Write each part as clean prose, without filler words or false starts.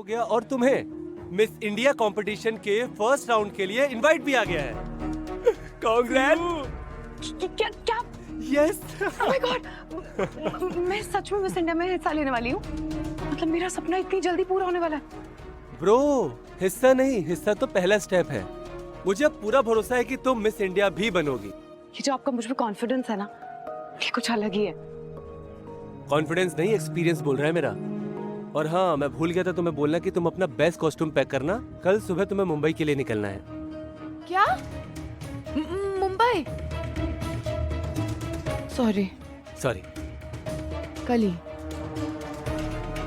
गया और तुम्हें मिस इंडिया कंपटीशन के फर्स्ट राउंड के लिए इनवाइट भी आ गया है। कांग्रेट्स। क्या क्या? यस। Oh my God! मैं सच में मिस इंडिया में हिस्सा लेने वाली हूँ। मतलब मेरा सपना इतनी जल्दी पूरा होने वाला है। ब्रो, हिस्सा नहीं, हिस्सा तो पहला स्टेप है। मुझे अब पूरा भरोसा है कि तुम मिस इंडिया भी बनोगी। ये जो आपका मुझ पर कॉन्फिडेंस है ना, ये कुछ अलग ही है। कॉन्फिडेंस नहीं, एक्सपीरियंस बोल रहा है मेरा। और हाँ, मैं भूल गया था तुम्हें बोलना कि तुम अपना बेस्ट कॉस्ट्यूम पैक करना। कल सुबह तुम्हें मुंबई के लिए निकलना है। क्या? मुंबई? सॉरी। कल ही।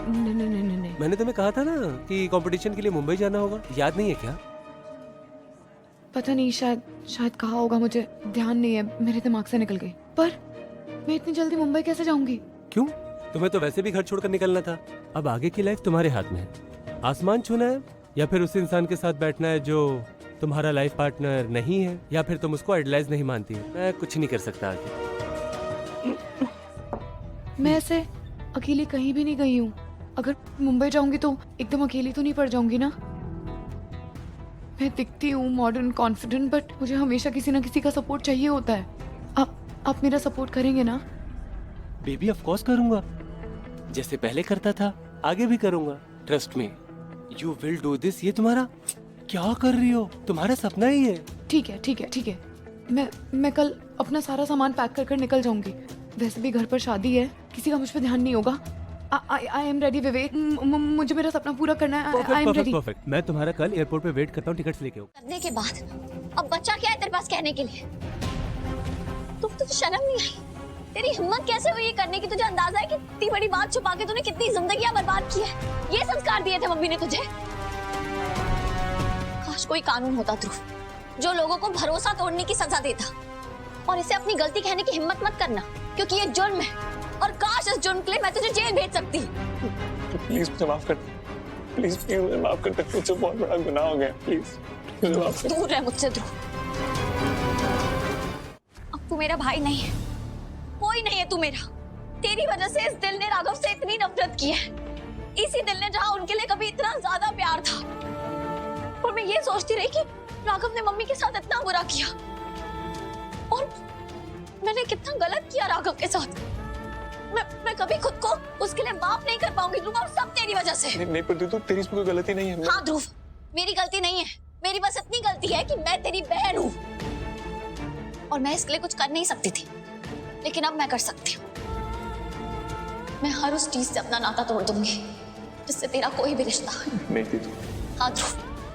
नहीं। मैंने तुम्हें कहा था ना कि कंपटीशन के लिए मुंबई जाना होगा, याद नहीं है क्या? पता नहीं, शायद कहा होगा, मुझे ध्यान नहीं है, मेरे दिमाग से निकल गई। पर मैं इतनी जल्दी मुंबई कैसे जाऊंगी? क्यों? तुम्हें तो वैसे भी घर छोड़कर निकलना था। अब आगे की लाइफ तुम्हारे हाथ में है। आसमान छूना है या फिर उस इंसान के साथ बैठना है जो तुम्हारा लाइफ पार्टनर नहीं है, या फिर तुम उसको आइडलाइज नहीं मानती। मैं कुछ नहीं कर सकता आगे। मैं ऐसे अकेली कहीं भी नहीं गई हूँ। अगर मुंबई जाऊंगी तो एकदम अकेली तो नहीं पड़ जाऊंगी ना? मैं दिखती हूँ मॉडर्न, कॉन्फिडेंट, बट मुझे हमेशा किसी ना किसी का सपोर्ट चाहिए होता है। आप मेरा सपोर्ट करेंगे ना? बेबी, ऑफ कोर्स करूंगा। जैसे पहले करता था, आगे भी करूंगा। Trust me, you will do this. ये तुम्हारा क्या कर रही हो? तुम्हारा सपना ही है। ठीक है। मैं कल अपना सारा सामान पैक कर निकल जाऊंगी। वैसे भी घर पर शादी है, किसी का मुझ पर ध्यान नहीं होगा। आई एम रेडी विवेक। मुझे मेरा सपना पूरा करना है। I am ready. परफेक्ट। मैं तुम्हारा कल एयरपोर्ट पे वेट करता हूँ, टिकट्स लेके आओ। करने के बाद अब बच्चा क्या है तेरे पास कहने के लिए? तुझे शर्म नहीं आई? तेरी हिम्मत कैसे हुई ये करने की? तुझे अंदाजा है कि इतनी बड़ी बात छुपा के तूने कितनी जिंदगियां बर्बाद की है? ये संस्कार दिए थे मम्मी ने तुझे? काश कोई कानून होता ध्रुव, जो लोगों को भरोसा तोड़ने की सजा देता। और इसे अपनी गलती कहने की हिम्मत मत करना, क्योंकि ये जुर्म है। और काश इस जुर्म के लिए मैं तुझे जेल भेज सकती। प्लीज मुझे माफ कर, प्लीज मुझे माफ कर दे। मुझसे बहुत बड़ा गुनाह हो गया, प्लीज मुझे माफ कर। दूर रह मुझसे ध्रुव। अब तू मेरा भाई नहीं है, कोई नहीं है तू मेरा। तेरी वजह से इस दिल ने राघव से इतनी नफरत की है। इसी दिल ने जहां उनके लिए कभी इतना ज्यादा प्यार था। और मैं ये सोचती रही कि राघव ने मम्मी के साथ इतना बुरा किया, और मैंने कितना गलत किया राघव के साथ। मैं कभी खुद को उसके लिए माफ नहीं कर पाऊंगी ध्रुव, और सब तेरी वजह से। नहीं पर तू तेरी इसमें कोई गलती नहीं है। हाँ ध्रुव, मेरी गलती नहीं है। मेरी बस इतनी गलती है कि मैं तेरी बहन हूँ, और मैं इसके लिए कुछ कर नहीं सकती थी, लेकिन अब मैं कर सकती हूँ। मैं हर उस चीज से अपना नाता तोड़ दूंगी जिससे तेरा कोई भी रिश्ता नहीं थी तू। हाँ ध्रुव,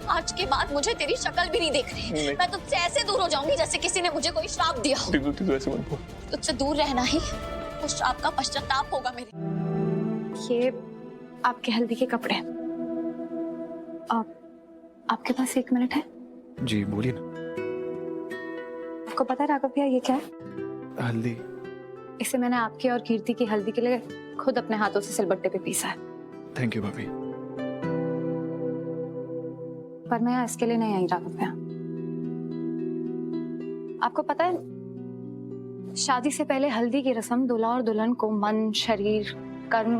आज के बाद मुझे तेरी शक्ल भी नहीं देखनी। मैं तुझसे ऐसे दूर हो जाऊंगी जैसे किसी ने मुझे कोई श्राप दिया हो। तू ऐसे मत बोल। तुझसे दूर रहना ही उस श्राप का पश्चाताप होगा मेरे। ये आपके हल्दी के कपड़े। आपके पास 1 मिनट है? जी बोलिए ना। आपको पता है राघव भैया ये क्या है? हल्दी। इसे मैंने आपकी और कीर्ति की हल्दी के लिए खुद अपने हाथों से सिलबट्टे पे पीसा है। थैंक यू भाभी। पर मैं यहाँ इसके लिए नहीं आई राघव भैया। आपको पता है, शादी से पहले हल्दी की रस्म दूल्हा और दुल्हन को मन, शरीर, कर्म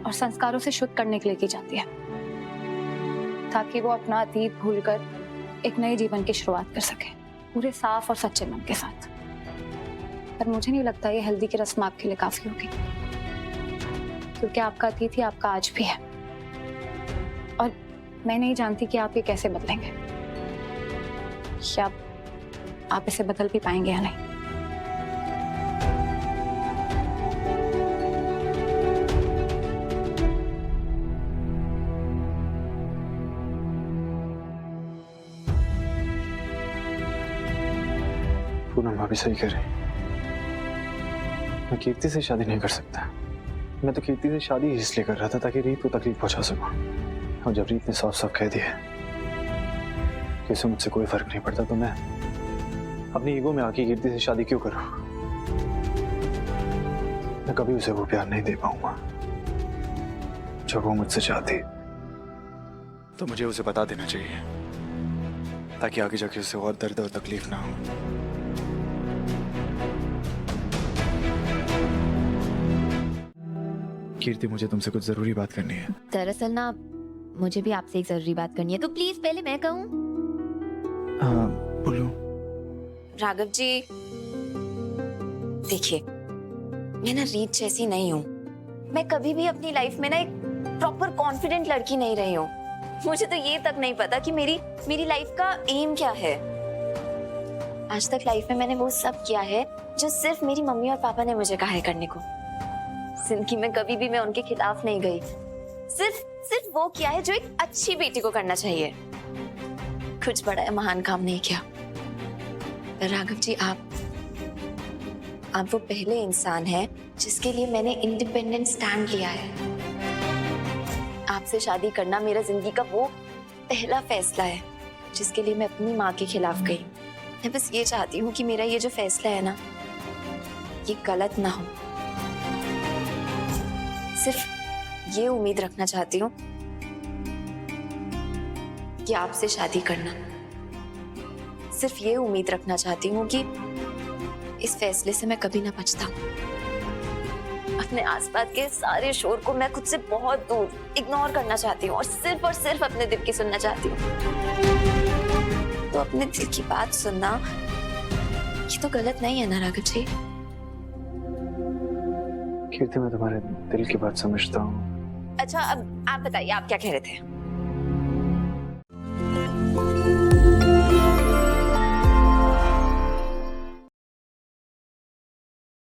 और संस्कारों से शुद्ध करने के लिए की जाती है, ताकि वो अपना अतीत भूलकर एक नए जीवन की शुरुआत कर सके, पूरे साफ और सच्चे मन के साथ। पर मुझे नहीं लगता ये हल्दी की रस्म आपके लिए काफी होगी, क्योंकि आपका अतीत ही आपका आज भी है, और मैं नहीं जानती कि आप ये कैसे बदलेंगे, या आप इसे बदल भी पाएंगे या नहीं। पूनम भाभी सही कह रही। मैं कीर्ति से शादी नहीं कर सकता। मैं तो कीर्ति से शादी इसलिए कर रहा था ताकि रीत को तकलीफ पहुंचा सकूं। और जब रीत ने साफ साफ कह दिया कि उसे मुझसे कोई फर्क नहीं पड़ता, तो मैं अपनी ईगो में आके कीर्ति से शादी क्यों करूं? मैं कभी उसे वो प्यार नहीं दे पाऊंगा जो वो मुझसे चाहती। तो मुझे उसे बता देना चाहिए, ताकि आगे जाके उसे और दर्द और तकलीफ ना हो। कीर्ति, मुझे तुमसे कुछ जरूरी बात करनी है। दरअसल ना मुझे भी आपसे एक जरूरी बात करनी है, तो प्लीज पहले मैं कहूँ। हाँ बोलो। राघव जी देखिए, मैं ना रीत जैसी नहीं हूँ। मैं कभी भी अपनी लाइफ में ना एक प्रॉपर कॉन्फिडेंट लड़की नहीं रही हूँ। मुझे तो ये तक नहीं पता कि मेरी लाइफ का एम क्या है। आज तक लाइफ में मैंने वो सब किया है जो सिर्फ मेरी मम्मी और पापा ने मुझे कहा है करने को। जिंदगी में कभी भी मैं उनके खिलाफ नहीं गई। सिर्फ वो किया है जो एक अच्छी बेटी को करना चाहिए। कुछ बड़ा या महान काम नहीं किया। पर राघव जी, आप वो पहले इंसान हैं जिसके लिए मैंने इंडिपेंडेंट स्टैंड लिया है। आपसे शादी करना मेरा जिंदगी का वो पहला फैसला है जिसके लिए मैं अपनी माँ के खिलाफ गई। मैं बस ये चाहती हूँ कि मेरा ये जो फैसला है ना, ये गलत ना हो। सिर्फ ये उम्मीद रखना चाहती हूँ कि आपसे शादी करना, सिर्फ ये उम्मीद रखना चाहती हूँ कि इस फैसले से मैं कभी ना पछताऊं। अपने आसपास के सारे शोर को मैं खुद से बहुत दूर इग्नोर करना चाहती हूँ और सिर्फ अपने दिल की सुनना चाहती हूँ। तो अपने दिल की बात सुनना ये तो गलत नहीं है ना राघव जी? कीर्ति, मैं तुम्हारे दिल की बात समझता हूँ। अच्छा, अब आप बताइए, आप क्या कह रहे थे?